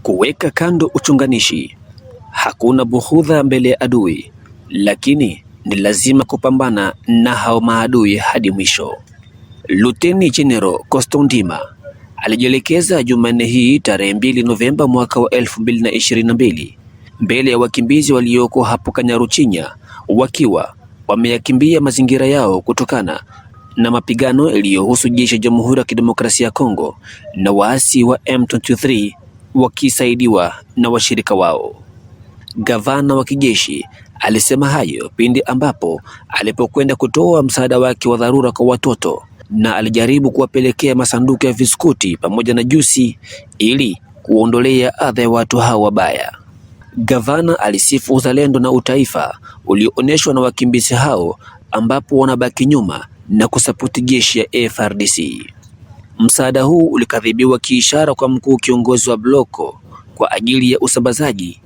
kuweka kando uchunganishi. Hakuna bughudha mbele ya adui, lakini ni lazima kupambana na hao maadui hadi mwisho. Luteni General Coston Ndima alijielekeza Jumanne hii tarehe 2 Novemba mwaka wa 2022 mbele ya wakimbizi walioko hapo Kanyaruchinya wakiwa wameyakimbia mazingira yao kutokana na mapigano yaliyohusu jeshi la Jamhuri ya Kidemokrasia ya Kongo na waasi wa M23 wakisaidiwa na washirika wao. Gavana wa kijeshi alisema hayo pindi ambapo alipokwenda kutoa msaada wake wa dharura kwa watoto, na alijaribu kuwapelekea masanduku ya biskuti pamoja na juisi ili kuondolea adha ya watu hao wabaya. Gavana alisifu uzalendo na utaifa ulioonyeshwa na wakimbizi hao, ambapo wanabaki nyuma na kusapoti jeshi ya FARDC. Msaada huu ulikadhibiwa kiishara kwa mkuu kiongozi wa bloko kwa ajili ya usambazaji.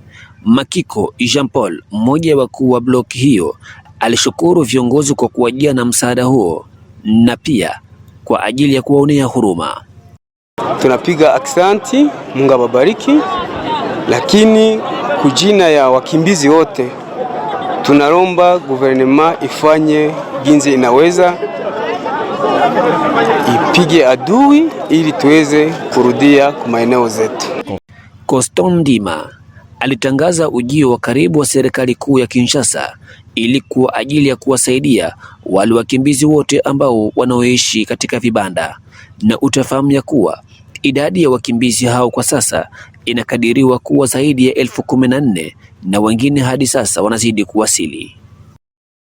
Makiko Jean Paul, mmoja wa wakuu wa bloki hiyo, alishukuru viongozi kwa kuwajia na msaada huo na pia kwa ajili ya kuwaonea huruma. Tunapiga aksanti, Mungu awabariki, lakini kujina ya wakimbizi wote tunalomba guvernema ifanye jinsi inaweza, ipige adui ili tuweze kurudia kwa maeneo zetu. Coston Ndima alitangaza ujio wa karibu wa serikali kuu ya Kinshasa ili kwa ajili ya kuwasaidia wale wakimbizi wote ambao wanaoishi katika vibanda, na utafahamu ya kuwa idadi ya wakimbizi hao kwa sasa inakadiriwa kuwa zaidi ya 14,000 na wengine hadi sasa wanazidi kuwasili.